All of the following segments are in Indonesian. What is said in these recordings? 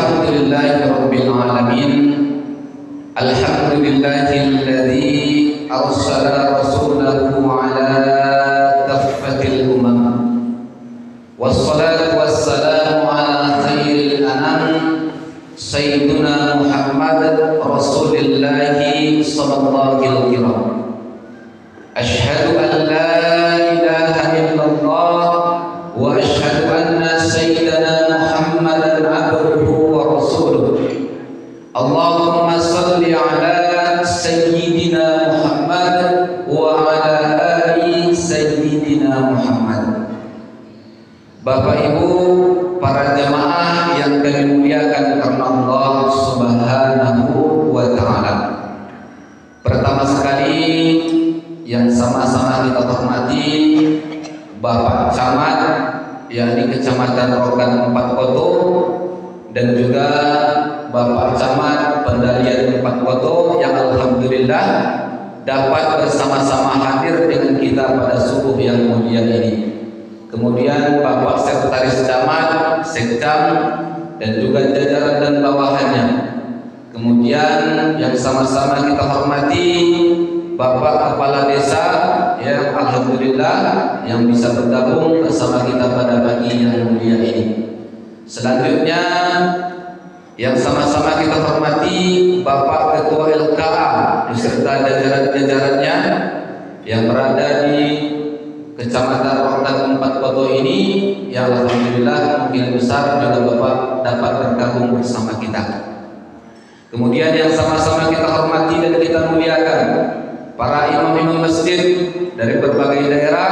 Alhamdulillahi Rabbil Alamin. Alhamdulillahilladzi arsala rasulahu ala kaffatil umam. Wassalatu wassalamu ala khairil anam Sayyiduna Muhammad Rasulillahi sallallahu alaihi wasallam. Ashhadu an la ilaha illallah wa ashhadu anna sayyidana Muhammadan abduhu wa rasuluh. Allahumma salli ala sayyidina Muhammad wa ala ali sayyidina Muhammad. Bapak Ibu, para jamaah yang kami muliakan karena Allah Subhanahu wa taala. Pertama sekali yang sama-sama kita hormati Bapak Camat yakni Kecamatan Rokan 4 Koto, dan juga Bapak Camat Pendalian 4 Koto yang alhamdulillah dapat bersama-sama hadir dengan kita pada subuh yang mulia ini. Kemudian Bapak Sekretaris Camat, Sekcam, dan juga jajaran dan bawahannya. Kemudian yang sama-sama kita hormati Bapak Kepala Desa yang alhamdulillah yang bisa bergabung bersama kita pada pagi yang mulia ini. Selanjutnya yang sama-sama kita hormati Bapak Ketua LKA beserta jajaran-jajarannya yang berada di Kecamatan Rokan 4 Koto ini, yang alhamdulillah mungkin besar juga Bapak dapat bergabung bersama kita. Kemudian yang sama-sama kita hormati dan kita muliakan para imam-imam masjid dari berbagai daerah,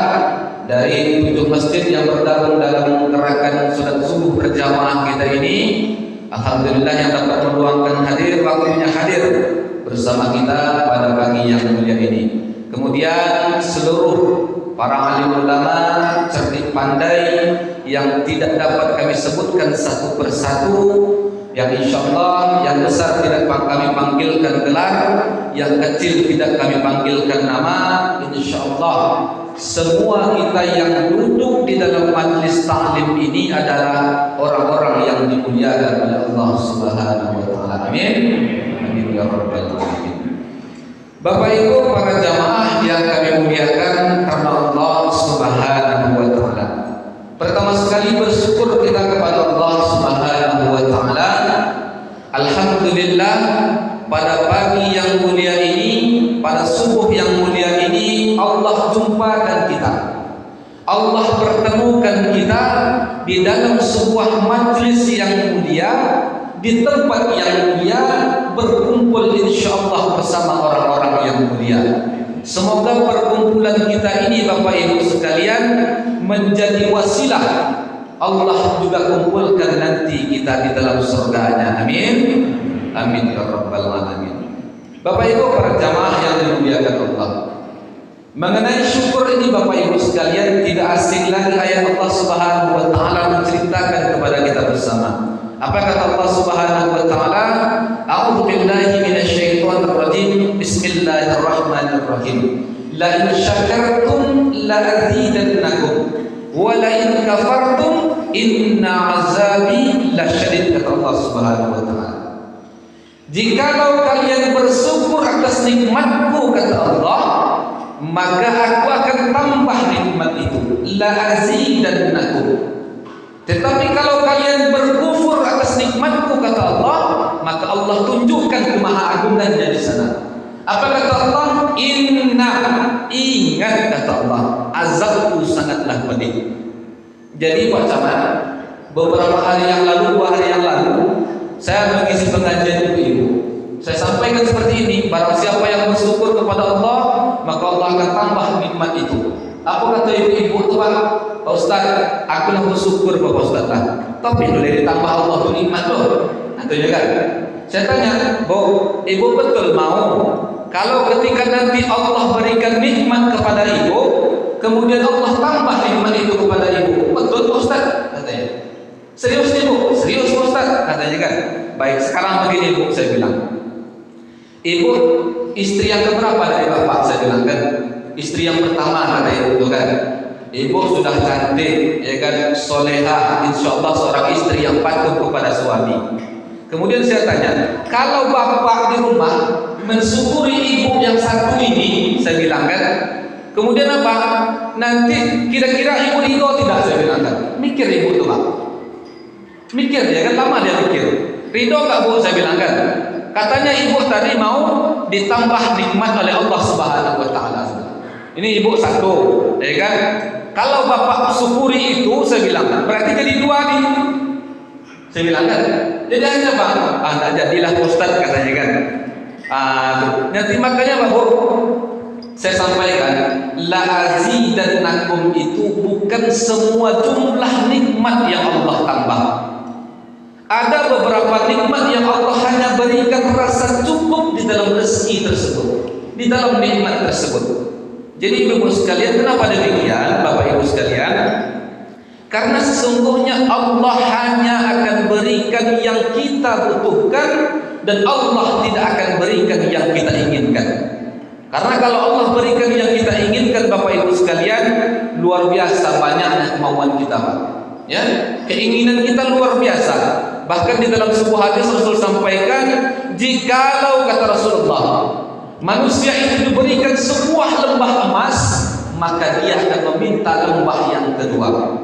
dari 7 masjid yang bergabung dalam gerakan salat subuh berjamaah kita ini. Alhamdulillah yang dapat meluangkan hadir, waktunya hadir bersama kita pada pagi yang mulia ini. Kemudian seluruh para alim ulama cerdik pandai yang tidak dapat kami sebutkan satu persatu, yang insyaallah yang besar tidak kami panggilkan gelar, yang kecil tidak kami panggilkan nama. Insyaallah semua kita yang duduk di dalam majlis ta'lim ini adalah orang-orang yang dimuliakan oleh Allah Subhanahu wa taala. Amin. Amin ya rabbal alamin. Bapak Ibu para jamaah yang kami muliakan karena Allah Subhanahu wa taala. Pertama sekali bersyukur kita kepada Allah Subhanahu wa taala. Alhamdulillah pada pagi yang mulia ini, pada subuh yang mulia ini, Allah jumpakan kita. Allah pertemukan kita di dalam sebuah majlis yang mulia, di tempat yang mulia, berkumpul insyaallah bersama orang-orang yang mulia. Semoga perkumpulan kita ini Bapak Ibu sekalian menjadi wasilah Allah juga kumpulkan nanti kita di dalam surganya. Amin. Amin ya rabbal alamin. Bapak Ibu para jamaah yang dimuliakan Allah, mengenai syukur ini Bapak Ibu sekalian tidak asing lagi ayat Allah Subhanahu wa taala menceritakan kepada kita bersama. Apa kata Allah Subhanahu wa taala? A'udzu billahi minasyaitonir rajim. Bismillahirrahmanirrahim. La in syakartum la azidannakum wa la in kafartum inna azabi lasyadid, kata Allah Subhanahu wa taala. Jikalau kalian bersyukur atas nikmatku, kata Allah, maka aku akan tambah nikmat itu, la azidannakum. Tetapi kalau kalian berkufur atas nikmatku, kata Allah, maka Allah tunjukkan kemahagungannya di sana. Apa kata Allah? Inna, ingat kata Allah, azabku sangatlah pedih. Jadi Pak Camat, beberapa hari yang lalu, 2 hari yang lalu, saya mengisi pengajian ibu-ibu. Saya sampaikan seperti ini, barang siapa yang bersyukur kepada Allah, maka Allah akan tambah nikmat itu. Apa kata ibu-ibu itu Pak? Pak Ustaz, akulah bersyukur Pak Ustaz lah. Tapi boleh ditambah Allah tuh nikmat loh. Atau ya kan? Saya tanya, Bu, ibu betul mau kalau ketika nanti Allah berikan nikmat kepada ibu, kemudian Allah tambah nikmat itu kepada ibu? Betul Pak Ustaz? Katanya. Serius nih Bu? Serius Pak Ustaz? Katanya kan? Baik, sekarang begini Bu, saya bilang. Ibu istri yang keberapa dari Bapak? Saya bilang kan, istri yang pertama kata ibu kan. Ibu sudah cantik, ya kan, solehah, insyaallah seorang istri yang patuh kepada suami. Kemudian saya tanya, kalau bapak di rumah mensyukuri ibu yang satu ini, saya bilang kan, kemudian apa? Nanti kira-kira ibu ridho tidak, saya bilang kan. Mikir ibu tuh pak, mikir dia kan, lama dia mikir. Ridho nggak bu, saya bilang kan. Katanya ibu tadi mau ditambah nikmat oleh Allah Subhanahu Wa Taala. Ini ibu satu, ya kan? Kalau bapak syukuri itu, saya bilang, berarti jadi dua nih. Saya bilang kan, jadi hanya pak, tak jadilah ustaz katanya kan. Nanti makanya Bapak, saya sampaikan, la azidannakum itu bukan semua jumlah nikmat yang Allah tambah. Ada beberapa nikmat yang Allah hanya berikan rasa cukup di dalam rezeki tersebut, di dalam nikmat tersebut. Jadi ibu sekalian, kenapa demikian Bapak Ibu sekalian? Karena sesungguhnya Allah hanya akan berikan yang kita butuhkan, dan Allah tidak akan berikan yang kita inginkan. Karena kalau Allah berikan yang kita inginkan Bapak Ibu sekalian, luar biasa banyaknya kemauan kita Pak. Ya, keinginan kita luar biasa. Bahkan di dalam sebuah hadis Rasul sampaikan, jikalau kata Rasulullah, manusia itu diberikan sebuah lembah emas, maka dia akan meminta lembah yang kedua.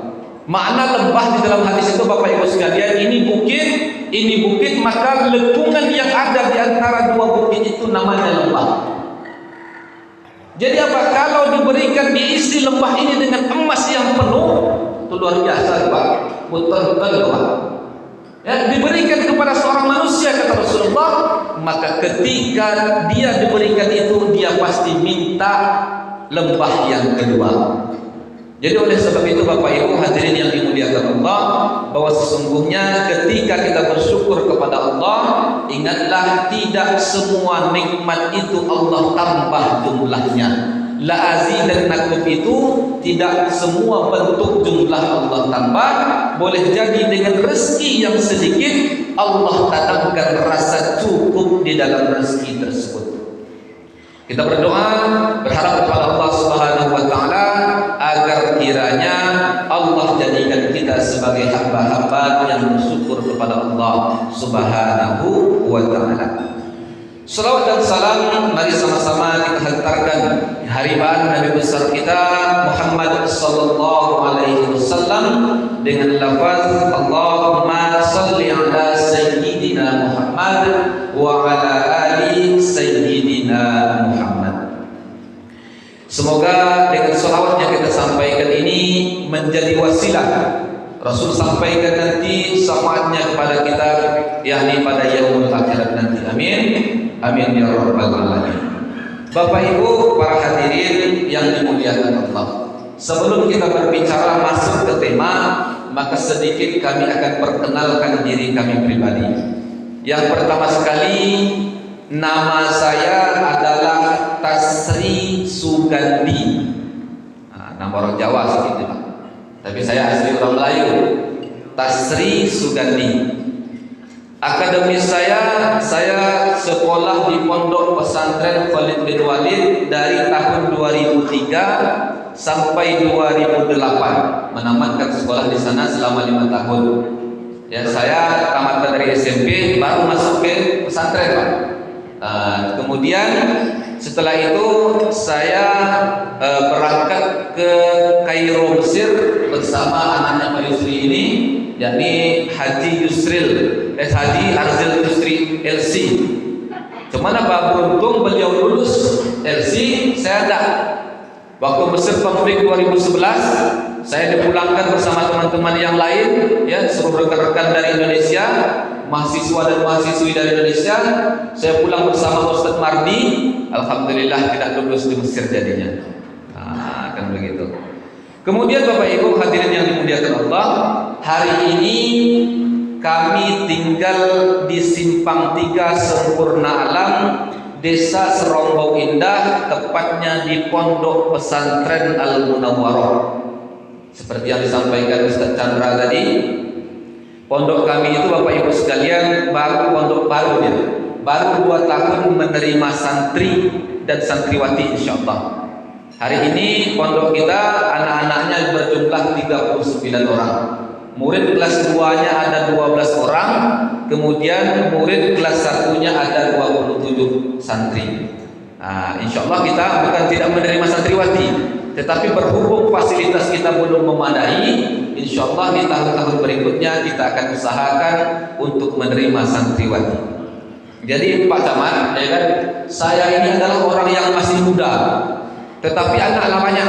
Makna lembah di dalam hadis itu Bapak Ibu sekalian, ini bukit, maka lekungan yang ada di antara dua bukit itu namanya lembah. Jadi apa? Kalau diberikan, diisi lembah ini dengan emas yang penuh, itu luar biasa Pak, betul-betul Pak. Ya, diberikan kepada seorang manusia kata Rasulullah, maka ketika dia diberikan itu, dia pasti minta lembah yang kedua. Jadi oleh sebab itu Bapak Ibu hadirin yang dimuliakan Allah, bahwa sesungguhnya ketika kita bersyukur kepada Allah, ingatlah tidak semua nikmat itu Allah tambah jumlahnya. La azidannakum itu tidak semua bentuk jumlah Allah tambah. Boleh jadi dengan rezeki yang sedikit Allah tanamkan rasa cukup di dalam rezeki tersebut. Kita berdoa, berharap kepada Allah Subhanahu Wa Taala agar kiranya Allah jadikan kita sebagai hamba-hamba yang bersyukur kepada Allah Subhanahu Wa Taala. Salawat dan salam mari sama-sama kita hantarkan hariban Nabi besar kita Muhammad sallallahu alaihi wasallam dengan lafaz Allahumma salli ala sayyidina Muhammad wa ala ali sayyidina Muhammad. Semoga dengan salawat yang kita sampaikan ini menjadi wasilah Rasul sampaikan nanti syafaatnya kepada kita, yakni pada yaumul akhirat nanti. Amin. Amin ya rabbal alamin. Bapak Ibu para hadirin yang dimuliakan Allah, sebelum kita berbicara masuk ke tema, maka sedikit kami akan perkenalkan diri kami pribadi. Yang pertama sekali, nama saya adalah Tasri Sugandi. Nama orang Jawa seperti itu, tapi saya asli orang Melayu. Tasri Sugandi. Akademi saya sekolah di Pondok Pesantren Khalid bin Walid dari tahun 2003 sampai 2008, menamatkan sekolah di sana selama 5 tahun. Ya, saya tamatkan dari SMP, baru masuk ke pesantren Pak. Kemudian setelah itu saya berangkat ke Kairo Mesir bersama anaknya Pak Yusri ini, yakni Haji Arzil Yusri LC. Cuman apa beruntung beliau lulus LC, saya ada. Waktu Mesir konflik 2011, saya dipulangkan bersama teman-teman yang lain, ya, seluruh rekan-rekan dari Indonesia, mahasiswa dan mahasiswi dari Indonesia. Saya pulang bersama Ustadz Mardi. Alhamdulillah tidak lulus di Mesir jadinya. Kan begitu. Kemudian Bapak Ibu hadirin yang dimuliakan Allah, hari ini kami tinggal di Simpang 3 Sempurna Alam, Desa Serombau Indah, tepatnya di Pondok Pesantren Al-Munawwarah. Seperti yang disampaikan Ustaz Chandra tadi, pondok kami itu Bapak Ibu sekalian pondok baru ya. Baru 2 tahun menerima santri dan santriwati insyaallah. Hari ini pondok kita anak-anaknya berjumlah 39 orang. Murid kelas 2-nya ada 12 orang, kemudian murid kelas 1-nya ada 27 santri. Nah, insya Allah kita bukan tidak menerima santriwati, tetapi berhubung fasilitas kita belum memadai, insya Allah di tahun-tahun berikutnya kita akan usahakan untuk menerima santriwati. Jadi Pak Camat, ya kan, saya ini adalah orang yang masih muda, tetapi anak lamanya,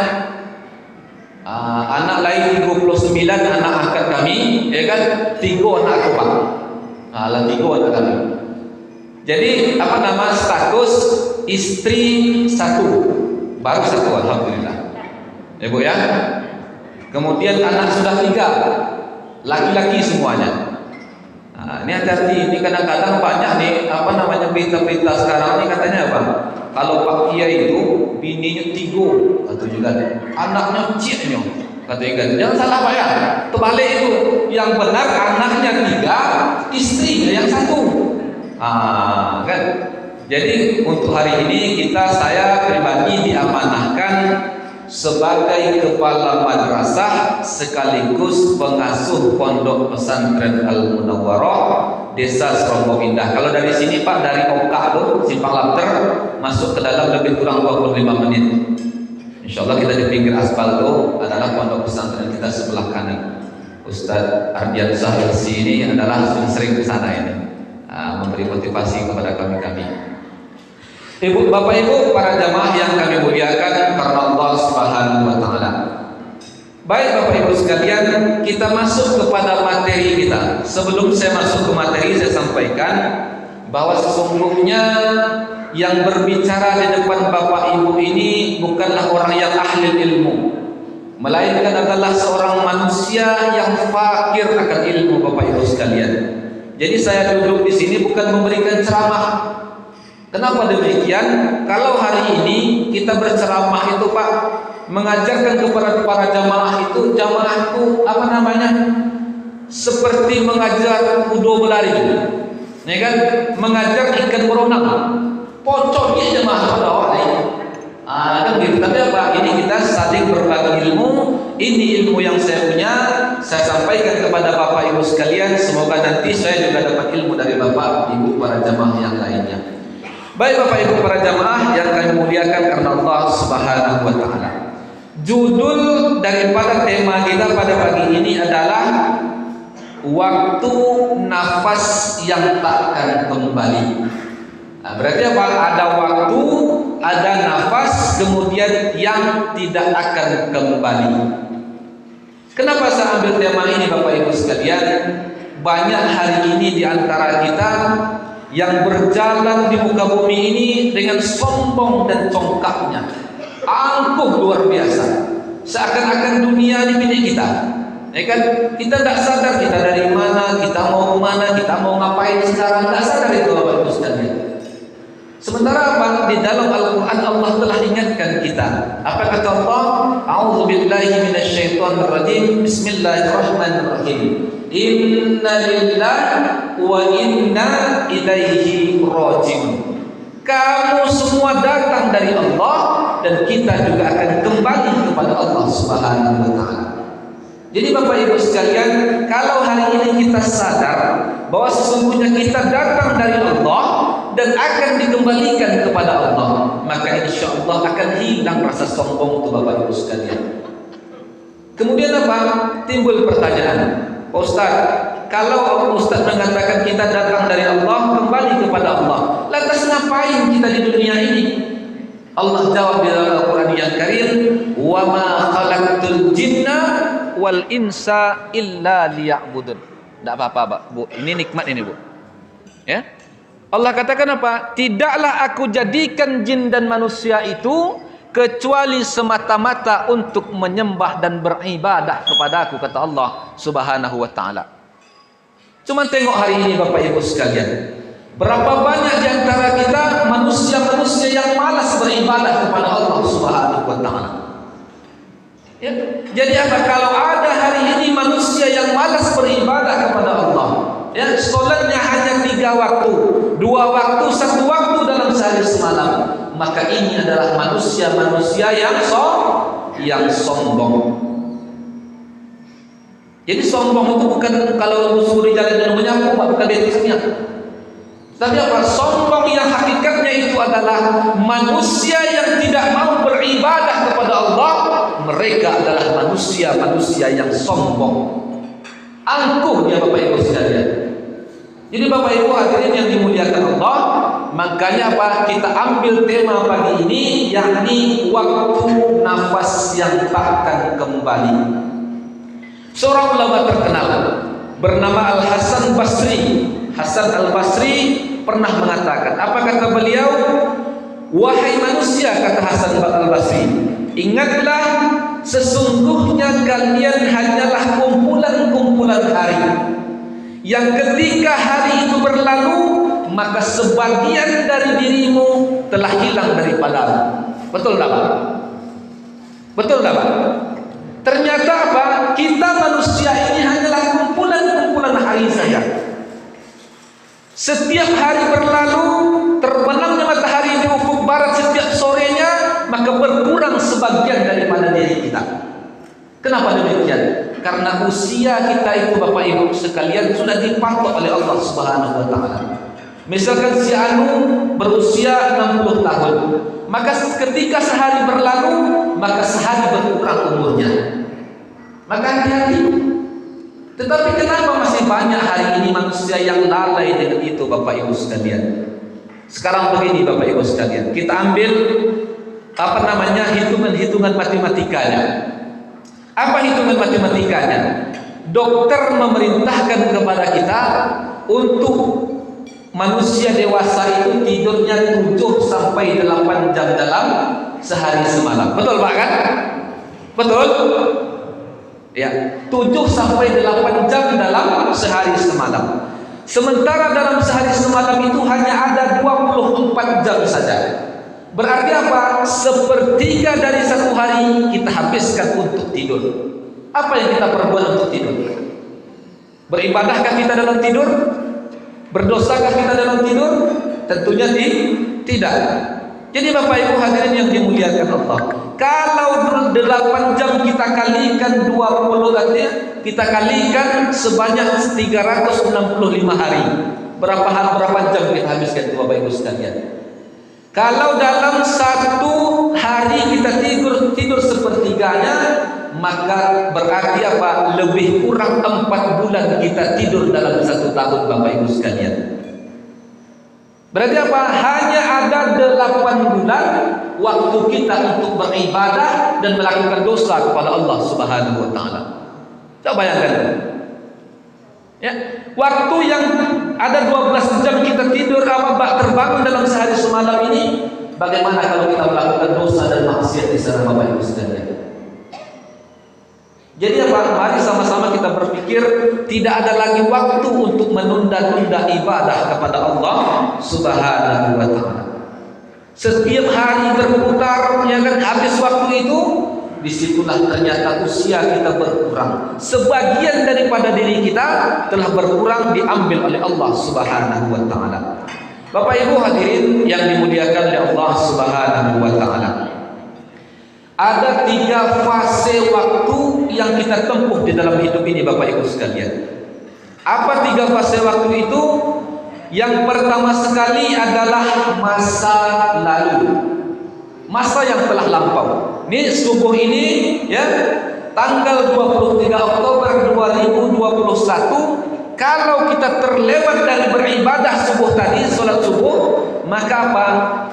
anak lain 39 anak angkat kami, ya kan, 3 anak aku Pak, 3 anak kami. Jadi apa nama status istri 1, baru 1 alhamdulillah, ya Bu ya. Kemudian anak sudah 3, laki-laki semuanya. Nah, ini hati-hati, ini kadang-kadang banyak nih apa namanya berita-berita sekarang ini katanya apa? Kalau Pak Kiai itu bininya 3, atau juga anaknya ciknya, katanya kan. Jangan salah Pak ya, terbalik itu. Yang benar anaknya 3, istrinya yang 1. Kan? Jadi untuk hari ini saya pribadi diamanahkan sebagai kepala madrasah sekaligus pengasuh pondok pesantren Al-Munawwarah Desa Serombong Indah. Kalau dari sini Pak, dari Okah tuh Simpang Lapter masuk ke dalam lebih kurang 25 menit. Insya Allah kita di pinggir aspal tuh adalah pondok pesantren kita sebelah kanan. Ustadz Ardian Sahil ini adalah sering ke sana ini, memberi motivasi kepada kami. Ibu, Bapak Ibu, para jamaah yang kami muliakan karena Allah Subhanahu wa taala. Baik Bapak Ibu sekalian, kita masuk kepada materi kita. Sebelum saya masuk ke materi, saya sampaikan bahwa sesungguhnya yang berbicara di depan Bapak Ibu ini bukanlah orang yang ahli ilmu, melainkan adalah seorang manusia yang fakir akan ilmu Bapak Ibu sekalian. Jadi saya duduk di sini bukan memberikan ceramah. Kenapa demikian? Kalau hari ini kita berceramah itu Pak, mengajarkan kepada para jamaah itu apa namanya? Seperti mengajar kudo berlari, ya kan? Mengajar ikan berenang, pocoknya jamaah pada awal ini. Kan gitu. Tapi apa? Ini kita saling berbagi ilmu. Ini ilmu yang saya punya, saya sampaikan kepada Bapak Ibu sekalian. Semoga nanti saya juga dapat ilmu dari Bapak Ibu para jamaah yang lainnya. Baik Bapak Ibu para jamaah yang kami muliakan karena Allah Subhanahu wa taala. Judul daripada tema kita pada pagi ini adalah waktu nafas yang takkan kembali. Nah, berarti apa? Ada waktu, ada nafas, kemudian yang tidak akan kembali. Kenapa saya ambil tema ini Bapak Ibu sekalian? Banyak hari ini di antara kita yang berjalan di muka bumi ini dengan sombong dan congkaknya, angkuh luar biasa, seakan-akan dunia ini milik kita. Ya kan? Kita tidak sadar kita dari mana, kita mau kemana, kita mau ngapain sekarang, tidak sadar itu Bapak Ibu sekalian. Sementara apa? Di dalam Al-Quran Allah telah ingatkan kita. Apa kata Allah? A'udzubillahi minasyaitonirrajim. Bismillahirrahmanirrahim. Inna lillahi wa inna ilaihi raji'un. Kamu semua datang dari Allah dan kita juga akan kembali kepada Allah Subhanahu wa taala. Jadi Bapak Ibu sekalian, kalau hari ini kita sadar bahwa sesungguhnya kita datang dari Allah dan akan dikembalikan kepada Allah, maka insya Allah akan hilang rasa sombong itu Bapak Ibu sekalian. Kemudian apa? Timbul pertanyaan, Ustaz, kalau Ustaz mengatakan kita datang dari Allah, kembali kepada Allah, lantas ngapain kita di dunia ini? Allah jawab di dalam Al-Quran yang karim, wa ma khalaqtul jinna wal insa illa liya'budun. Tidak apa-apa Pak, Bu, ini nikmat ini Bu, ya. Allah katakan apa? Tidaklah aku jadikan jin dan manusia itu kecuali semata-mata untuk menyembah dan beribadah kepada aku, kata Allah Subhanahu wa taala. Cuma tengok hari ini Bapak Ibu sekalian, berapa banyak di antara kita manusia-manusia yang malas beribadah kepada Allah Subhanahu wa taala. Ya. Jadi apa? Kalau ada hari ini manusia yang malas beribadah kepada Allah, ya, sholatnya hanya 3 waktu, 2 waktu, 1 waktu dalam sehari semalam, maka ini adalah manusia-manusia yang sombong. Jadi sombong itu bukan kalau musuh di jalan dan menyapu, bukan definisinya. Tapi apa? Sombong yang hakikatnya itu adalah manusia yang tidak mau beribadah kepada Allah. Mereka adalah manusia-manusia yang sombong. Angkuh ya Bapak Ibu sekalian. Jadi Bapak Ibu hadirin yang dimuliakan Allah, makanya apa? Kita ambil tema pagi ini, yakni waktu nafas yang takkan kembali. Seorang ulama terkenal bernama Al-Hasan Basri. Hasan Al-Basri pernah mengatakan, apa kata beliau? Wahai manusia, kata Hasan Al-Basri, ingatlah sesungguhnya kalian hanyalah kumpulan-kumpulan hari yang ketika hari itu berlalu, maka sebagian dari dirimu telah hilang daripadamu. Betul tak Pak? Betul tak Pak? Ternyata apa? Kita manusia ini hanyalah kumpulan-kumpulan hari saja. Setiap hari berlalu, terbenamnya matahari di ufuk barat setiap sorenya, maka berkurang sebagian daripada diri kita. Kenapa demikian? Karena usia kita itu Bapak Ibu sekalian sudah dipatok oleh Allah Subhanahu wa taala. Misalkan si Anu berusia 60 tahun, maka ketika sehari berlalu, maka sehari berkurang umurnya. Maka hati-hati. Tetapi kenapa masih banyak hari ini manusia yang lalai dengan itu Bapak Ibu sekalian? Sekarang begini Bapak Ibu sekalian, kita ambil hitungan-hitungan matematikanya. Apa hitungan matematikanya? Dokter memerintahkan kepada kita untuk manusia dewasa itu tidurnya 7 sampai 8 jam dalam sehari semalam. Betul Pak kan? Betul? Ya, 7 sampai 8 jam dalam sehari semalam. Sementara dalam sehari semalam itu hanya ada 24 jam saja. Berarti apa? Sepertiga dari satu hari kita habiskan untuk tidur. Apa yang kita perbuat untuk tidur? Beribadahkah kita dalam tidur? Berdosakah kita dalam tidur? Tentunya tidak. Jadi Bapak Ibu hadirin yang dimuliakan Allah, kalau 8 jam kita kalikan 20 artinya kita kalikan sebanyak 365 hari. Berapa jam kita habiskan Bapak Ibu sekalian? Kalau dalam satu hari kita tidur sepertiganya, maka berarti apa? Lebih kurang 4 bulan kita tidur dalam 1 tahun Bapak Ibu sekalian. Berarti apa? Hanya ada 8 bulan waktu kita untuk beribadah dan melakukan dosa kepada Allah Subhanahu wa taala. Coba bayangkan. Ya, waktu yang ada 12 jam kita tidur terbangun dalam sehari semalam ini, bagaimana kalau kita melakukan dosa dan maksiat di sana Bapak Ibu sekalian? Jadi apa? Mari sama-sama kita berpikir, tidak ada lagi waktu untuk menunda-nunda ibadah kepada Allah Subhanahu wa taala. Setiap hari berputar, ya kan, habis waktu itu, disitulah ternyata usia kita berkurang. Sebagian daripada diri kita telah berkurang, diambil oleh Allah Subhanahu wa taala. Bapak Ibu hadirin yang dimuliakan oleh Allah Subhanahu wa taala, ada 3 fase waktu yang kita tempuh di dalam hidup ini Bapak Ibu sekalian. Apa 3 fase waktu itu? Yang pertama sekali adalah masa lalu, masa yang telah lampau. Ini subuh ini ya, tanggal 23 Oktober 2021, kalau kita terlewat dari beribadah subuh tadi, sholat subuh, maka apa?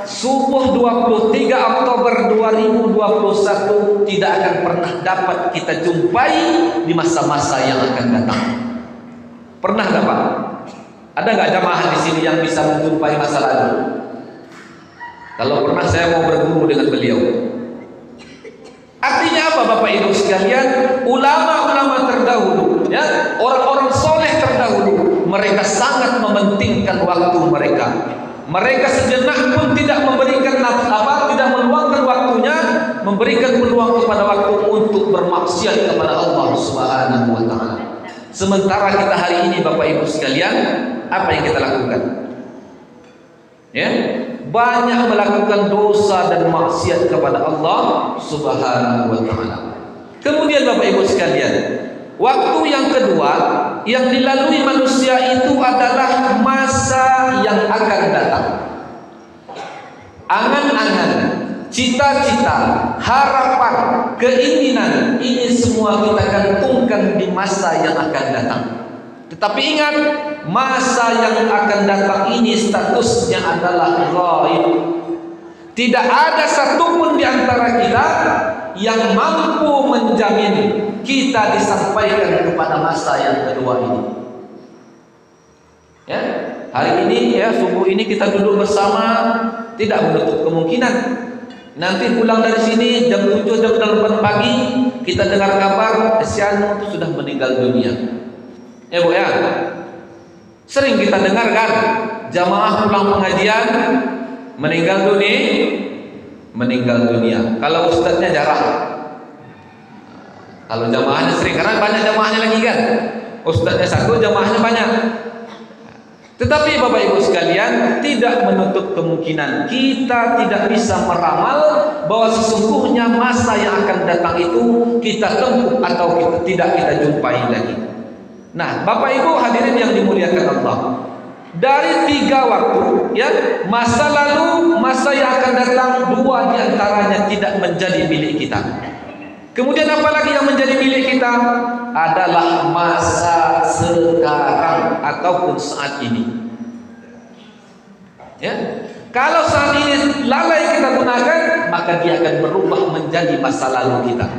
Subuh 23 Oktober 2021 tidak akan pernah dapat kita jumpai di masa-masa yang akan datang. Pernah nggak Pak? Ada nggak jamaah di sini yang bisa menjumpai masa lalu? Kalau pernah, saya mau berguru dengan beliau. Artinya apa Bapak Ibu sekalian? Ulama-ulama terdahulu, ya, orang-orang soleh terdahulu, mereka sangat mementingkan waktu mereka. Mereka sejenak pun tidak memberikan tidak meluangkan waktunya, memberikan peluang kepada waktu untuk bermaksiat kepada Allah Subhanahu wa taala. Sementara kita hari ini Bapak Ibu sekalian, apa yang kita lakukan? Ya, banyak melakukan dosa dan maksiat kepada Allah Subhanahu wa taala. Kemudian Bapak Ibu sekalian, Waktu yang kedua yang dilalui manusia itu adalah masa yang akan datang. Angan-angan, cita-cita, harapan, keinginan, ini semua kita gantungkan di masa yang akan datang. Tetapi ingat, masa yang akan datang ini statusnya adalah ghaib. Tidak ada satupun di antara kita yang mampu menjamin kita disampaikan kepada masa yang kedua ini. Ya, hari ini ya, subuh ini kita duduk bersama, tidak menutup kemungkinan nanti pulang dari sini jam 7 jam 8 pagi kita dengar kabar Sianu itu sudah meninggal dunia. Ya Bu ya, sering kita dengar kan, jamaah pulang pengajian meninggal dunia. Kalau ustadznya jarang. Kalau jamaahnya sering, karena banyak jamaahnya lagi kan. Ustadznya satu, jamaahnya banyak. Tetapi Bapak Ibu sekalian, tidak menutup kemungkinan kita tidak bisa meramal bahwa sesungguhnya masa yang akan datang itu kita tempuh atau tidak kita jumpai lagi. Nah, Bapak Ibu hadirin yang dimuliakan Allah, dari 3 waktu, ya, masa lalu, masa yang akan datang, 2 diantaranya tidak menjadi milik kita. Kemudian apa lagi yang menjadi milik kita? Adalah masa sekarang ataupun saat ini. Ya, kalau saat ini lalai kita gunakan, maka dia akan berubah menjadi masa lalu kita.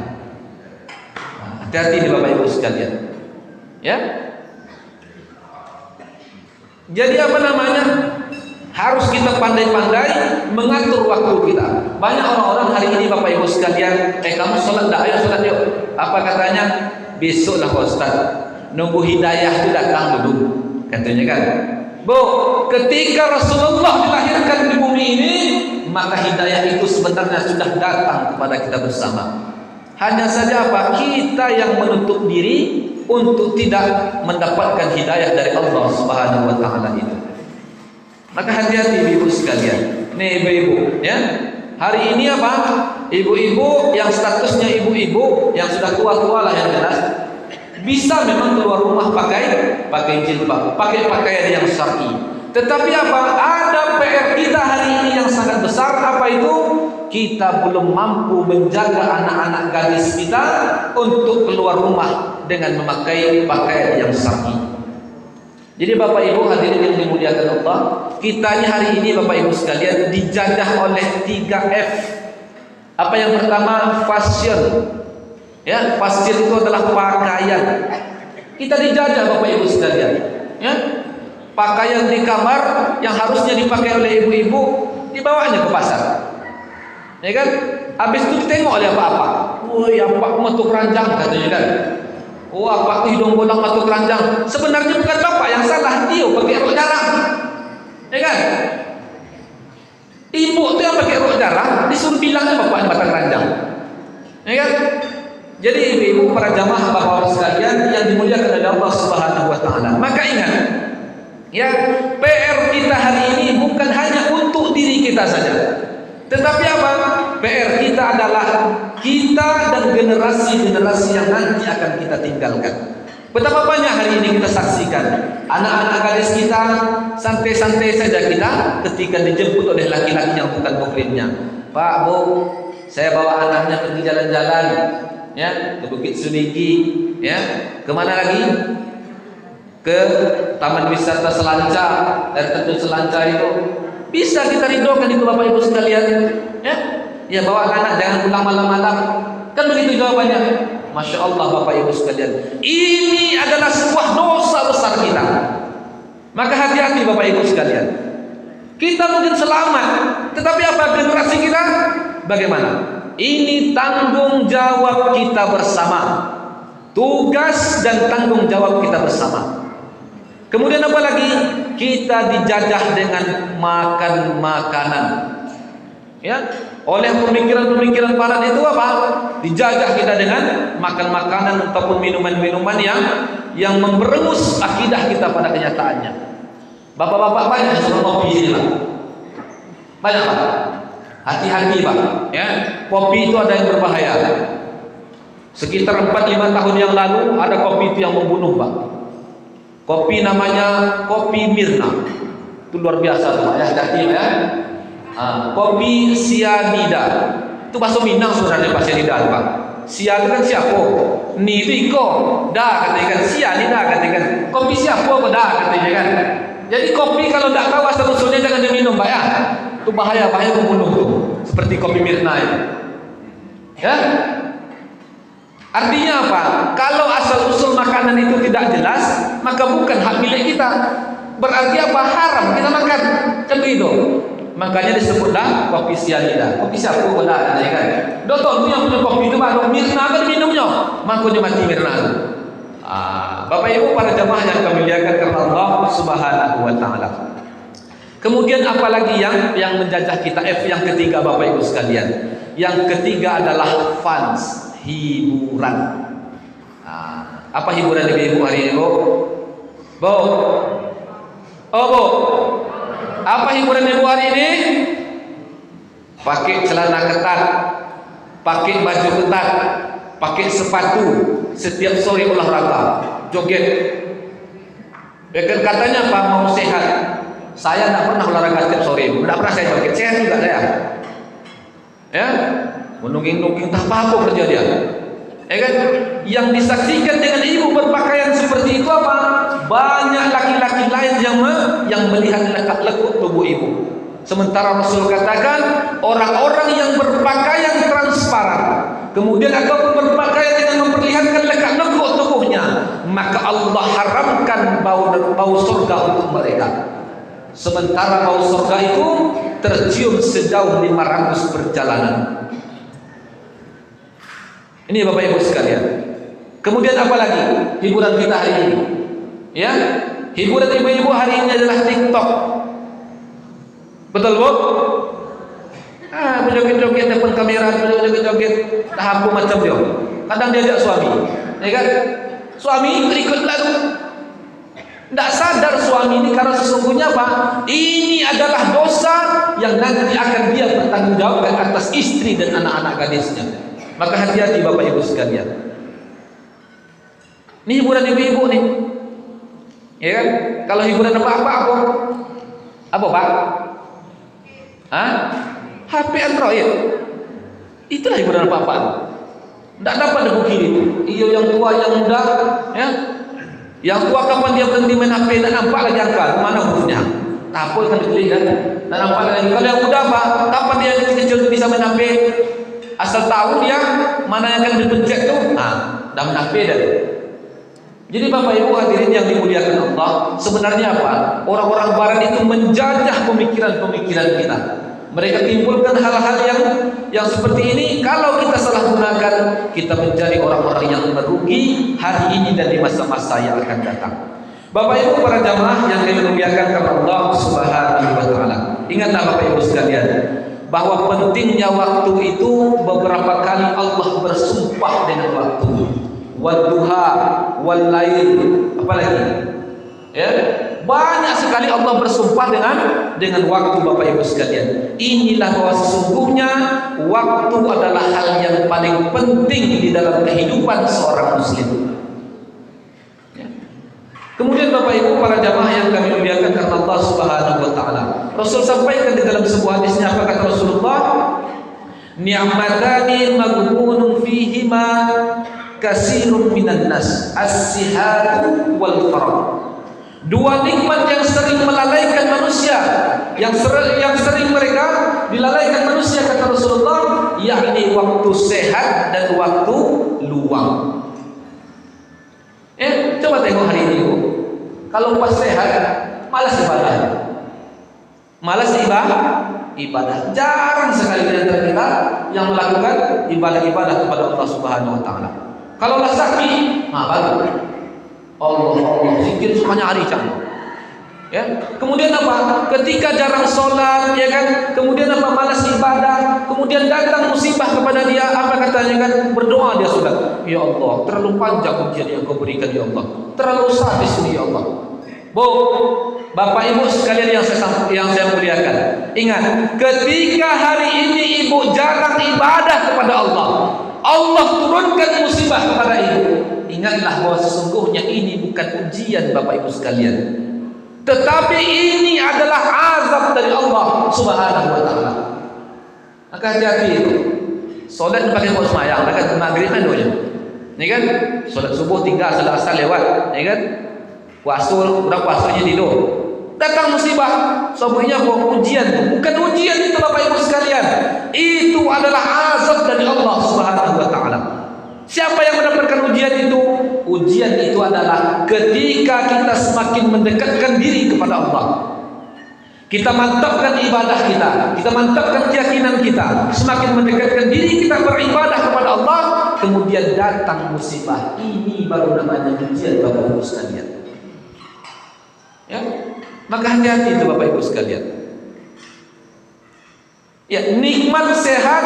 Hati-hati nih Bapak Ibu sekalian. Ya. Jadi apa namanya? Harus kita pandai-pandai mengatur waktu kita. Banyak orang-orang hari ini Bapak Ibu sekalian, kamu sholat dah, ayo sholat yuk. Apa katanya? Besoklah Pak Ustaz. Nunggu hidayah itu datang dulu, katanya kan. Bu, ketika Rasulullah dilahirkan di bumi ini, maka hidayah itu sebenarnya sudah datang kepada kita bersama. Hanya saja apa? Kita yang menutup diri untuk tidak mendapatkan hidayah dari Allah Subhanahu wa taala itu. Maka hati-hati ibu sekalian. Nih ibu-ibu, ya. Hari ini apa? Ibu-ibu yang statusnya ibu-ibu yang sudah tua-tua lah yang jelas, bisa memang keluar rumah pakai jilbab, pakai pakaian yang syar'i. Tetapi apa? Ada PR kita hari ini yang sangat besar. Apa itu? Kita belum mampu menjaga anak-anak gadis kita untuk keluar rumah dengan memakai pakaian yang syar'i. Jadi Bapak Ibu hadirin yang dimuliakan Allah, kita ini hari ini Bapak Ibu sekalian dijajah oleh 3F. Apa yang pertama? Fashion. Ya, fashion itu adalah pakaian. Kita dijajah Bapak Ibu sekalian. Ya, pakaian di kamar yang harusnya dipakai oleh ibu-ibu dibawanya ke pasar. Ya kan? Habis itu ditengok oleh apa-apa. Woi, apa metu keranjang katanya kan. Wah, Pak hidung bolang matu keranjang. Sebenarnya bukan bapak yang salah, dia pakai rok jarang. Ya kan? Ibu tuh yang pakai rok jarang disuruh bilangnya bapaknya mata keranjang. Ya kan? Jadi ibu-ibu para jamaah bapak-bapak sekalian yang dimuliakan oleh Allah Subhanahu wa taala. Maka ingat, ya, PR kita hari ini bukan hanya untuk diri kita saja. Tetapi apa? PR kita adalah kita dan generasi-generasi yang nanti akan kita tinggalkan. Betapa banyak hari ini kita saksikan anak-anak gadis kita santai-santai saja kita ketika dijemput oleh laki-laki yang bukan muhrimnya. Pak, Bu, saya bawa anaknya pergi jalan-jalan, ya, ke Bukit Sunigi, ya, kemana lagi? Ke Taman Wisata Selanca, air terjun Selanca itu. Bisa kita ridhokan itu Bapak Ibu sekalian, ya? Ya, bawa anak jangan pulang malam-malam. Kan begitu jawabannya. Masya Allah Bapak Ibu sekalian, ini adalah sebuah dosa besar kita. Maka hati-hati Bapak Ibu sekalian. Kita mungkin selamat, tetapi apa generasi kita? Bagaimana? Ini tanggung jawab kita bersama. Tugas dan tanggung jawab kita bersama. Kemudian apa lagi? Kita dijajah dengan makan makanan. Ya, oleh pemikiran-pemikiran barat itu apa? Dijajah kita dengan makan makanan ataupun minuman-minuman yang memberengus akidah kita pada kenyataannya. Bapak-bapak banyak yang suka kopi ini lah. Banyak Pak. Hati-hati Pak. Ya, kopi itu ada yang berbahaya. Sekitar 4-5 tahun yang lalu ada kopi itu yang membunuh, Pak. Kopi namanya kopi Mirna. Itu luar biasa tuh, Pak, ya, hati ya. Kopi sianida. Itu bahasa Minang sebenarnya, Pak, sianida, Pak. Sia itu kan siapa? Ni itu iko. Dah katanya kan, sianida katanya kan. Kopi siapa kok dah katanya kan. Jadi kopi kalau tidak tahu asal usulnya jangan diminum, Pak, ya. Itu bahaya membunuh tuh. Seperti kopi Mirna itu. Ya. Artinya apa? Kalau asal usul makanan itu tidak jelas, maka bukan hak milik kita. Berarti apa? Haram kita makan. Kan begitu. Makanya disebutlah kopi sianida. Kopi siapa kok dah kan? Doktor itu yang punya kopi itu baru Mirna kan minumnya. Makanya mati Mirna. Bapak Ibu para jamaah yang kami muliakan karena Allah Subhanahu wa taala. Kemudian apalagi yang menjajah kita? Yang ketiga, Bapak Ibu sekalian. Yang ketiga adalah fans, hiburan. Apa hiburan Ibu hari ini, Bu? Bu? Oh, Bu. Apa hiburan Ibu hari ini? Pakai celana ketat, pakai baju ketat, pakai sepatu, setiap sore olahraga, joget. Ya kan katanya apa? Mau sehat. Saya tidak pernah olahraga setiap sore, tidak pernah saya joget. Sehat juga saya. Ya, menungging-nungging tak apa kerja dia. Ya kan? Yang disaksikan dengan ibu berpakaian seperti itu apa? Banyak laki-laki lain yang melihat lekuk tubuh ibu. Sementara Rasul katakan orang-orang yang berpakaian transparan, kemudian ataupun berpakaian dengan memperlihatkan lekuk tubuhnya, maka Allah haramkan bau surga untuk mereka. Sementara bau surga itu tercium sejauh 500 perjalanan. Ini Bapak Ibu sekalian. Kemudian apa lagi hiburan kita hari ini? Ya, hiburan ibu-ibu hari ini adalah TikTok. Betul, Bu? Berjoget-joget depan kamera, berjoget-joget tahap macam dia. Kadang dia ajak suami, ya kan? Suami ikut lagu. Tidak sadar suami ini karena sesungguhnya apa? Ini adalah dosa yang nanti akan dia bertanggungjawabkan atas istri dan anak-anak gadisnya. Maka hati-hati Bapak Ibu sekalian. Ini hiburan ibu-ibu nih. Ya kan? Kalau hiburan apa? Apa, Pak? HP Android. Itulah hiburan apa? Tidak dapat dibukti itu. Iyo yang tua, yang muda, ya. Yang tua kapan dia berhenti main HP tak nampak lagi angka mana hurufnya. Apa kan dibeli kan? Tak nampak lagi. Kalau yang muda apa? Kapan dia kecil-kecil bisa main HP? Asal tahu dia mana yang akan dipencet tu, dah main HP dah. Jadi Bapak Ibu hadirin yang dimuliakan Allah, sebenarnya apa? Orang-orang barat itu menjajah pemikiran-pemikiran kita. Mereka timbulkan hal-hal yang seperti ini. Kalau kita salah gunakan, kita menjadi orang-orang yang merugi hari ini dan di masa-masa yang akan datang. Bapak Ibu para jamaah yang dimuliakan karena Allah Subhanahu wa taala. Ingatlah Bapak Ibu sekalian, bahwa pentingnya waktu itu beberapa kali Allah bersumpah dengan waktu. Wadduha wal lail, apalagi? Ya, banyak sekali Allah bersumpah dengan waktu Bapak Ibu sekalian. Inilah bahwa sesungguhnya waktu adalah hal yang paling penting di dalam kehidupan seorang muslim. Ya. Kemudian Bapak Ibu para jamaah yang kami muliakan karena Allah Subhanahu wa taala. Rasul sampaikan di dalam sebuah hadisnya, apa kata Rasulullah? Ni'matani maghbunun fihima kasirun minan nas, as-sihhatu wal faragh. Dua nikmat yang sering melalaikan manusia, yang sering mereka dilalaikan manusia, kata Rasulullah, yakni waktu sehat dan waktu luang. Coba tengok hari ini, Bu. Kalau pas sehat, malas ibadah. Malas ibadah. Jarang sekali di antara kita yang melakukan ibadah-ibadah kepada Allah Subhanahu wa taala. Kalau lah sakit, baru Allah zikir semuanya hari cang. Ya. Kemudian apa? Ketika jarang sholat, ya kan? Kemudian apa? Malas ibadah. Kemudian datang musibah kepada dia, apa katanya kan? Berdoa dia sudah. Ya Allah, terlalu panjang ujian yang kau berikan ya Allah. Terlalu sadis ini ya Allah. Bu, Bapak Ibu sekalian yang saya muliakan, ingat, ketika hari ini ibu jarang ibadah kepada Allah, Allah turunkan musibah kepada ibu, ingatlah bahwa sesungguhnya ini bukan ujian Bapak Ibu sekalian, tetapi ini adalah azab dari Allah Subhanahu wa taala. Maka hati-hati itu. Solat pakai buat semayang, dekat maghrib kan doanya. Ini kan solat subuh tinggal selesai lewat, ini kan puasul, udah puasanya tidur. Datang musibah, sebenarnya ujian, bukan ujian itu Bapak Ibu sekalian. Itu adalah azab dari Allah Subhanahu wa taala. Siapa yang mendapatkan ujian itu? Ujian itu adalah ketika kita semakin mendekatkan diri kepada Allah. Kita mantapkan ibadah kita mantapkan keyakinan kita, semakin mendekatkan diri kita beribadah kepada Allah, kemudian datang musibah. Ini baru namanya ujian Bapak Ibu sekalian. Ya, maka hati-hati itu Bapak Ibu sekalian. Ya, nikmat sehat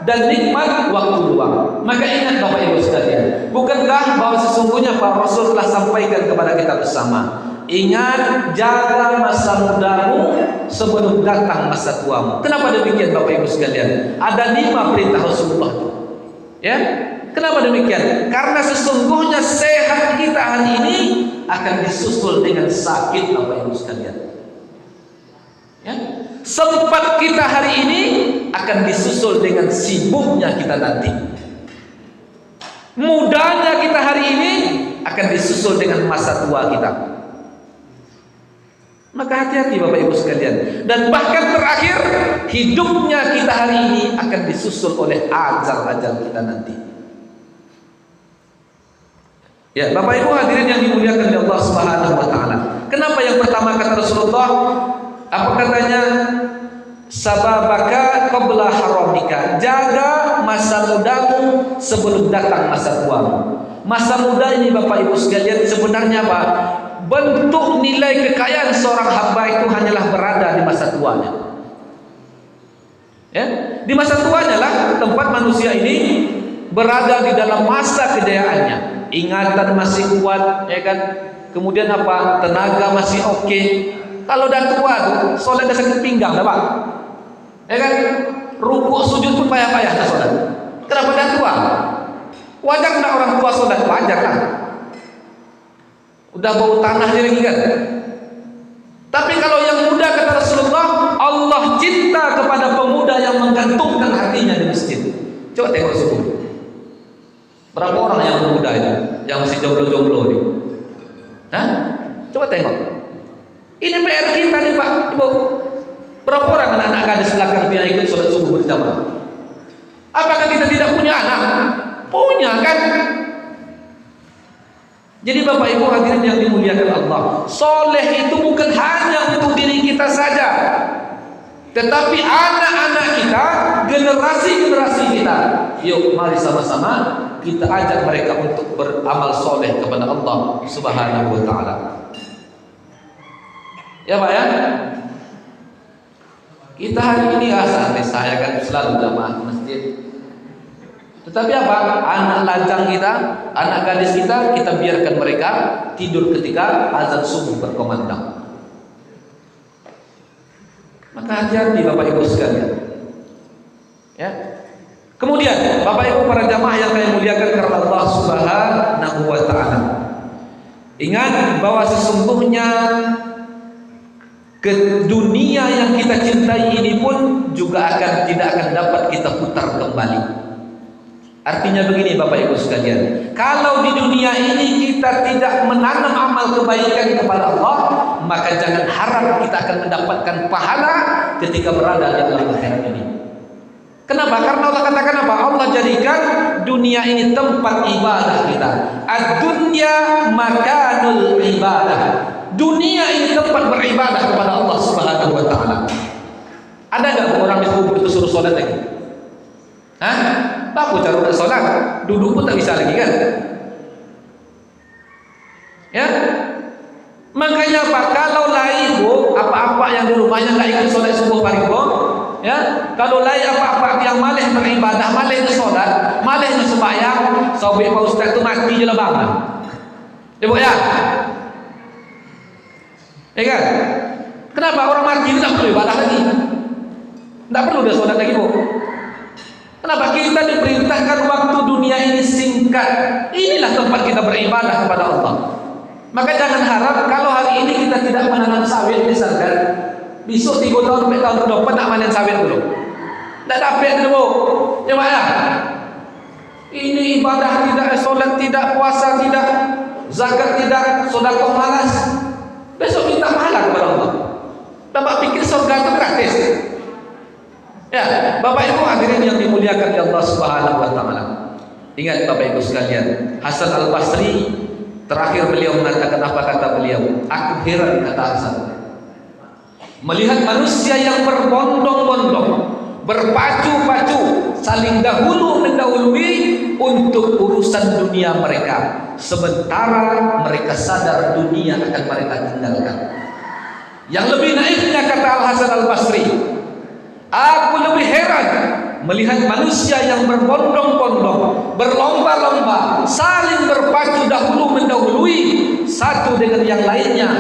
dan nikmat waktu luang. Maka ingat Bapak Ibu sekalian, bukankah bahwa sesungguhnya Pak Rasul telah sampaikan kepada kita bersama, ingat, jaga masa mudamu sebelum datang masa tuamu. Kenapa demikian Bapak Ibu sekalian? Ada 5 perintah Rasulullah. Ya, kenapa demikian? Karena sesungguhnya sehat kita hari ini akan disusul dengan sakit Bapak Ibu sekalian. Ya, sempat kita hari ini akan disusul dengan sibuknya kita nanti. Mudanya kita hari ini akan disusul dengan masa tua kita. Maka hati-hati Bapak Ibu sekalian. Dan bahkan terakhir, hidupnya kita hari ini akan disusul oleh ajal-ajal kita nanti. Ya, Bapak Ibu hadirin yang dimuliakan oleh Allah Subhanahu wa taala. Kenapa yang pertama kata Rasulullah? Apa katanya? Sababaka qabla haramika. Jaga masa mudamu sebelum datang masa tuamu. Masa muda ini Bapak Ibu sekalian sebenarnya apa? Bentuk nilai kekayaan seorang hamba itu hanyalah berada di masa tuanya. Ya, di masa tuanya lah tempat manusia ini berada di dalam masa kejayaannya. Ingatan masih kuat, ya kan? Kemudian apa? Tenaga masih oke. Kalau dah tua tuh, solat dah sakit pinggang, dah Pak. Ya kan? Rukuk sujud pun payah-payah dah solat. Kenapa dah tua? Wajar tak orang tua solat? Wajar kan? Udah bau tanah lagi kan. Tapi kalau yang muda kata Rasulullah, Allah cinta kepada pemuda yang menggantungkan hatinya di masjid. Coba tengok subuh. Berapa orang yang pemuda itu, yang masih jomblo-jomblo ini? Hah? Coba tengok. Ini PR kita nih Pak, Ibu. Berapa orang anak-anak gadis belakang dia ikut sholat subuh berjamaah? Apakah kita tidak punya anak? Punya kan? Jadi Bapak Ibu hadirin yang dimuliakan Allah, soleh itu bukan hanya untuk diri kita saja, tetapi anak-anak kita, generasi-generasi kita. Yuk mari sama-sama kita ajak mereka untuk beramal soleh kepada Allah Subhanahu wa ta'ala. Ya Pak ya, kita hari ini santai, saya kan selalu jamaah masjid. Tetapi apa? Anak lajang kita, anak gadis kita biarkan mereka tidur ketika azan subuh berkumandang. Maka hati-hati Bapak Ibu sekalian. Ya. Kemudian Bapak Ibu para jamaah yang kami muliakan karena Allah Subhanahu wa taala. Ingat bahwa sesungguhnya ke dunia yang kita cintai ini pun juga tidak akan dapat kita putar kembali. Artinya begini Bapak Ibu sekalian, kalau di dunia ini kita tidak menanam amal kebaikan kepada Allah, maka jangan harap kita akan mendapatkan pahala ketika berada di alam akhirat ini. Kenapa? Karena Allah katakan apa? Allah jadikan dunia ini tempat ibadah kita. Ad-dunya makanul ibadah. Dunia ini tempat beribadah kepada Allah Subhanahu wa taala. Ada enggak orang di kubur itu suruh sholat lagi? Hah? Apa cara nak sholat? Duduk pun tak bisa lagi kan? Ya, makanya apa? Kalau ibu apa-apa yang di rumahnya nggak ikut sholat subuh pariwo, ya, kalau apa-apa yang malah beribadah, malah sholat, malah sembahyang, sobi Pak Ustaz itu mati je lah bangun. Ibu ya, ya kan? Kenapa orang mati tidak perlu ibadah lagi? Tidak perlu dia sholat lagi Bu. Kenapa kita diperintahkan waktu dunia ini singkat? Inilah tempat kita beribadah kepada Allah. Maka jangan harap kalau hari ini kita tidak menanam sawit misalkan, besok 3 tahun, 4 tahun ke depan nak panen sawit dulu. Tak dapat dulu. Ya mana? Ini ibadah tidak, solat tidak, puasa tidak, zakat tidak, sedekah malas. Besok minta pahala kepada Allah. Bapak pikir surga itu gratis? Ya, Bapak Ibu hadirin yang dimuliakan oleh Allah Subhanahu wa taala. Ingat Bapak Ibu sekalian, Hasan Al-Basri terakhir beliau mengatakan apa kata beliau? Aku heran, kata Hasan, melihat manusia yang berbondong-bondong, berpacu-pacu, saling dahulu mendahului untuk urusan dunia mereka, sementara mereka sadar dunia akan mereka tinggalkan. Yang lebih naifnya, kata Al-Hasan Al-Basri, aku lebih heran melihat manusia yang berbondong-bondong, berlomba-lomba, saling berpacu dahulu mendahului satu dengan yang lainnya,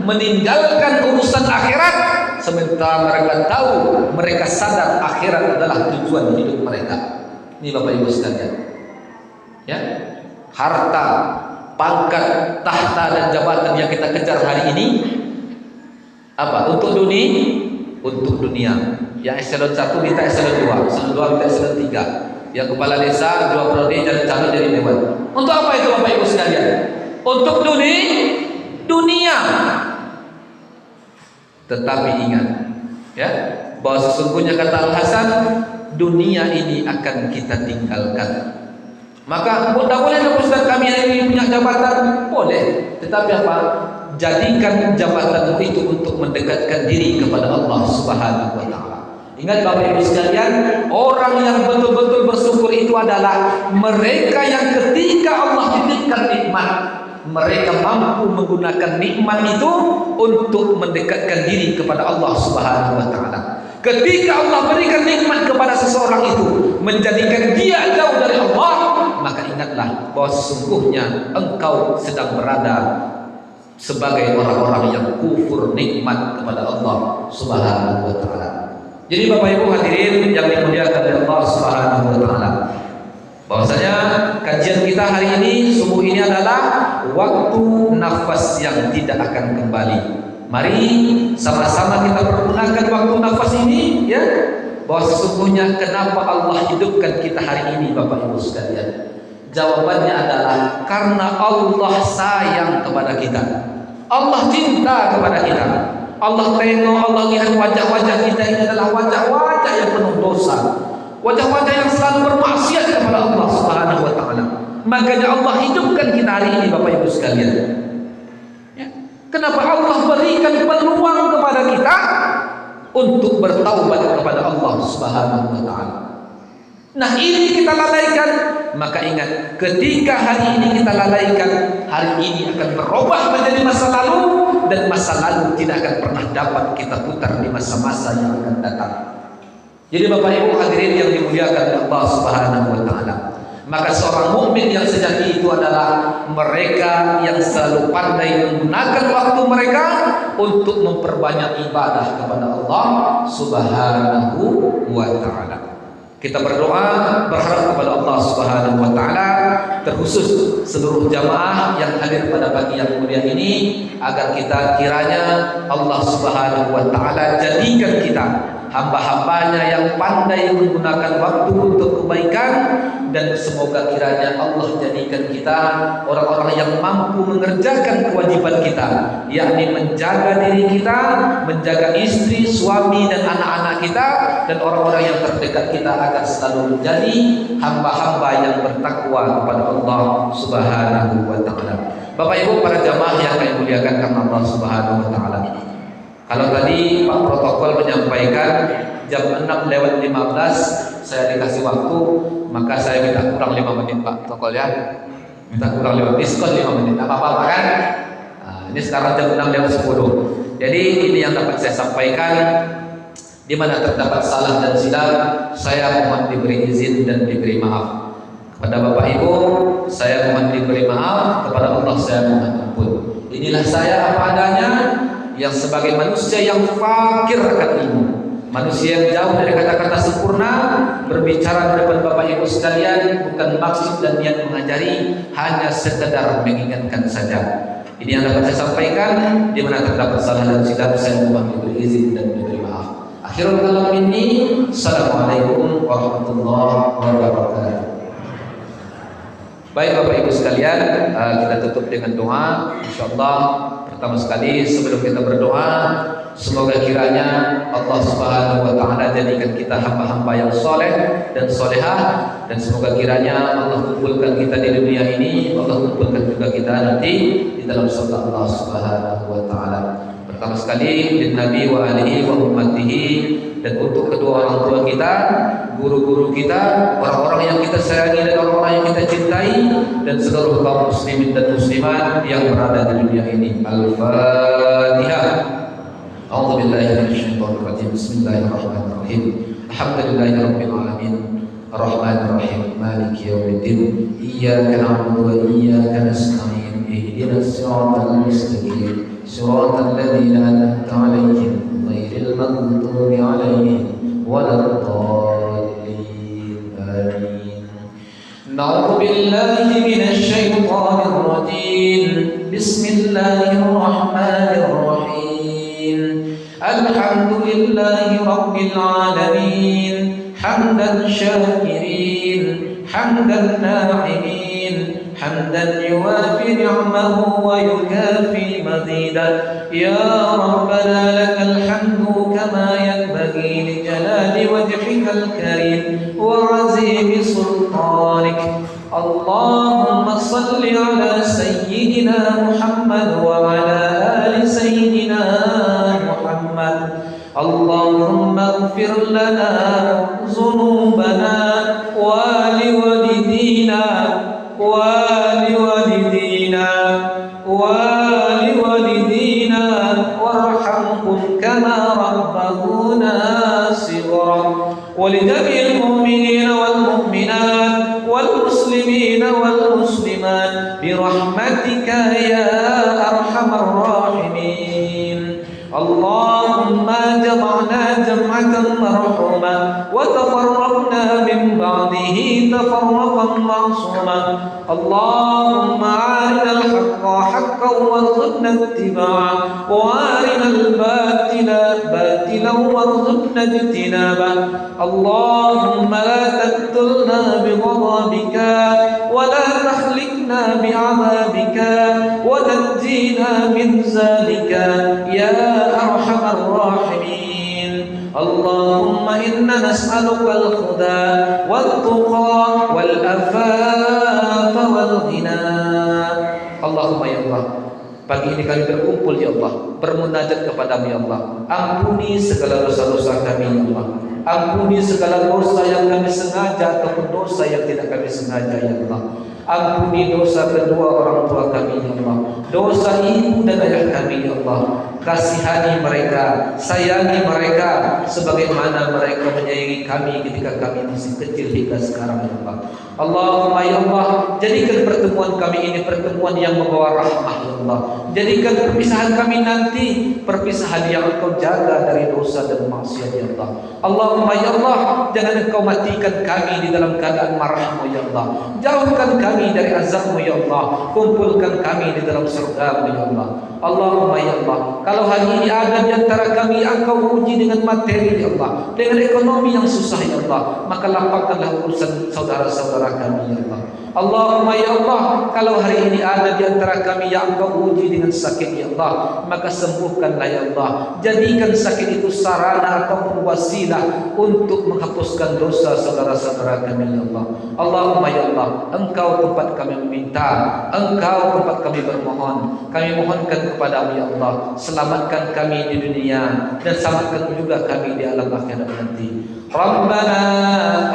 meninggalkan urusan akhirat, sementara mereka tahu, mereka sadar akhirat adalah tujuan hidup mereka. Ini Bapak Ibu sekalian, ya, harta, pangkat, tahta dan jabatan yang kita kejar hari ini apa? Untuk dunia, untuk dunia. Yang eselon 1 kita eselon 2, eselon 2 kita eselon 3. Yang kepala desa, 2 prodi jadi calon jadi dewan. Untuk apa itu Bapak Ibu sekalian? Untuk dunia. Tetapi ingat, ya, bahwa sesungguhnya kata Al-Hasan, dunia ini akan kita tinggalkan. Maka tidak boleh Ustaz kami ini punya jabatan, boleh. Tetapi apa? Jadikan jabatan itu untuk mendekatkan diri kepada Allah Subhanahu wa taala. Ingat Bapak Ibu sekalian, orang yang betul-betul bersyukur itu adalah mereka yang ketika Allah titipkan nikmat, mereka mampu menggunakan nikmat itu untuk mendekatkan diri kepada Allah Subhanahu wa taala. Ketika Allah berikan nikmat kepada seseorang itu menjadikan dia jauh dari Allah, maka ingatlah bahwa sesungguhnya engkau sedang berada sebagai orang-orang yang kufur nikmat kepada Allah Subhanahu wa taala. Jadi Bapak Ibu hadirin yang dimuliakan oleh Allah Subhanahu wa taala, bahwasanya kajian kita hari ini, subuh ini adalah waktu nafas yang tidak akan kembali. Mari sama-sama kita pergunakan waktu nafas ini, ya, bahwa sesungguhnya kenapa Allah hidupkan kita hari ini Bapak Ibu sekalian. Jawabannya adalah karena Allah sayang kepada kita. Allah cinta kepada kita. Allah tengok, Allah lihat wajah-wajah kita ini adalah wajah-wajah yang penuh dosa, wajah-wajah yang selalu bermaksiat kepada Allah Subhanahu wa taala. Makanya Allah hidupkan kita hari ini Bapak Ibu sekalian. Ya. Kenapa Allah berikan peluang kepada kita untuk bertaubat kepada Allah Subhanahu wa taala. Nah, ini kita lalaikan, maka ingat, ketika hari ini kita lalaikan, hari ini akan berubah menjadi masa lalu, dan masa lalu tidak akan pernah dapat kita putar di masa-masa yang akan datang. Jadi Bapak Ibu hadirin yang dimuliakan Allah Subhanahu wa taala, maka seorang mukmin yang sejati itu adalah mereka yang selalu pandai menggunakan waktu mereka untuk memperbanyak ibadah kepada Allah Subhanahu wa taala. Kita berdoa berharap kepada Allah Subhanahu wa taala, terkhusus seluruh jamaah yang hadir pada pagi yang mulia ini, agar kita kiranya Allah Subhanahu wa taala jadikan kita hamba-hambanya yang pandai menggunakan waktu untuk kebaikan, dan semoga kiranya Allah jadikan kita orang-orang yang mampu mengerjakan kewajiban kita, yakni menjaga diri kita, menjaga istri, suami dan anak-anak kita, dan orang-orang yang terdekat kita agar selalu menjadi hamba-hamba yang bertakwa kepada Allah Subhanahu wa taala. Bapak Ibu para jamaah yang kami muliakan karena Allah Subhanahu wa taala. Kalau tadi Pak Protokol menyampaikan jam 6:15 saya dikasih waktu, maka saya minta kurang 5 menit Pak Protokol, ya. Minta kurang 5, diskon 5 menit. Apa-apa kan? Nah, ini sekarang jam 6:10. Jadi ini yang dapat saya sampaikan. Di mana terdapat salah dan silap, saya mohon diberi izin dan diberi maaf. Kepada Bapak Ibu, saya mohon diberi maaf. Kepada Allah saya mohon ampun. Inilah saya apa adanya, yang sebagai manusia yang fakir akan ilmu, Manusia yang jauh dari kata-kata sempurna, berbicara di depan Bapak Ibu sekalian bukan maksud dan niat mengajari, hanya sekedar mengingatkan saja. Ini yang dapat saya sampaikan. Di mana terdapat salah dan silap, saya mohon diberi izin dan diberi maaf. Akhirul kalam ini, assalamualaikum warahmatullahi wabarakatuh. Baik Bapak Ibu sekalian, kita tutup dengan doa. InsyaAllah pertama sekali sebelum kita berdoa, semoga kiranya Allah Subhanahu wa Ta'ala jadikan kita hamba-hamba yang soleh dan solehah, dan semoga kiranya Allah kumpulkan kita di dunia ini, Allah kumpulkan juga kita nanti di dalam surga Allah Subhanahu wa Ta'ala. Pertama sekali bin Nabi wa alihi wa ummatihi, dan untuk kedua orang tua kita, guru-guru kita, orang-orang yang kita sayangi dan orang-orang yang kita cintai, dan seluruh kaum muslimin dan muslimat yang berada di dunia ini. Al-Fatihah. A'udzu billahi minasyaitonir rajim. Bismillahirrahmanirrahim. Alhamdulillahirabbil alamin. Ar-Rahmanir Rahim. Maliki yaumiddin. Iyyaka na'budu wa iyyaka nasta'in. Ihdinas siratal mustaqim. Siratal ladzina an'amta 'alaihim ghairil maghdubi 'alaihim waladdallin. Amin. Na'udzu billahi minasy syaithanir rajim. Bismillahirrahmanirrahim. Alhamdulillahi rabbil alamin. Hamdan syakirin, hamdan na'imin, hamdan yuwafi ni'amahu wa yukafi mazidah. Ya Rabbana lakal hamdu kama yanbaghi li jalali wajhikal karim wa azimi sultanik. Allahumma salli ala sayyidina Muhammad wa ala ali sayyidina Muhammad. Allahumma ighfir lana dhunubana wa liwalidina warhamhum kama rabbuna shighra. ولجميع المؤمنين والمؤمنات والمسلمين والمسلمات برحمتك يا أرحم الراحمين. اللهم جمعنا جمعة مرحومة وتفرقنا من بعده تفرقا معصوما. اللهم أرنا الحق حقا وارزقنا اتباعه، وأرنا الباطل باطلا وارزقنا اجتنابه. اللهم لا تقتلنا بغضبك ولا تخلقنا بعذابك ونجينا من ذلك يا أرحم الراحمين. اللهم إنا نسألك الهدى والتقى والعفاف والغنى. Allahumma ya Allah, pagi ini kami berkumpul ya Allah, bermunajat kepadamu ya Allah. Ampuni segala dosa-dosa kami ya Allah. Ampuni segala dosa yang kami sengaja ataupun dosa yang tidak kami sengaja ya Allah. Ampuni dosa kedua orang tua kami ya Allah, dosa ibu dan ayah kami ya Allah. Kasihani mereka, sayangi mereka sebagaimana mereka menyayangi kami ketika kami masih kecil hingga sekarang ya Allah. Allahumma ya Allah, jadikan pertemuan kami ini pertemuan yang membawa rahmah ya Allah. Jadikan perpisahan kami nanti perpisahan yang Engkau jaga dari dosa dan maksiat ya Allah. Allahumma ya Allah, jangan Engkau matikan kami di dalam keadaan marahmu ya Allah. Jauhkan kami dari azabmu ya Allah. Kumpulkan kami di dalam surgamu ya Allah. Allahumma ya Allah, kalau hari ini ada di antara kami Engkau uji dengan materi ya Allah, dengan ekonomi yang susah ya Allah, maka lapangkanlah urusan saudara-saudara kami ya Allah. Allahumma ya Allah, kalau hari ini ada di antara kami yang Engkau uji dengan sakit ya Allah, maka sembuhkanlah ya Allah. Jadikan sakit itu sarana ataupun wasilah untuk menghapuskan dosa saudara-saudara kami ya Allah. Allahumma ya Allah, Engkau tempat kami meminta, Engkau tempat kami bermohon. Kami mohonkan kepadamu ya Allah, selamatkan kami di dunia dan selamatkan juga kami di alam akhirat nanti. Rabbana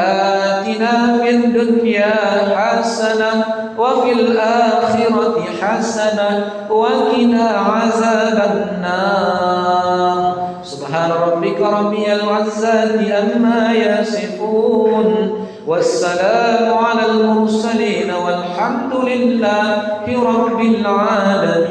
atina fid dunya hasanah wa fil akhirati hasanah wa qina azaban nar. Subhana rabbika rabbil izzati amma yasifun, wassalamu alal mursalin walhamdulillahi rabbil alamin.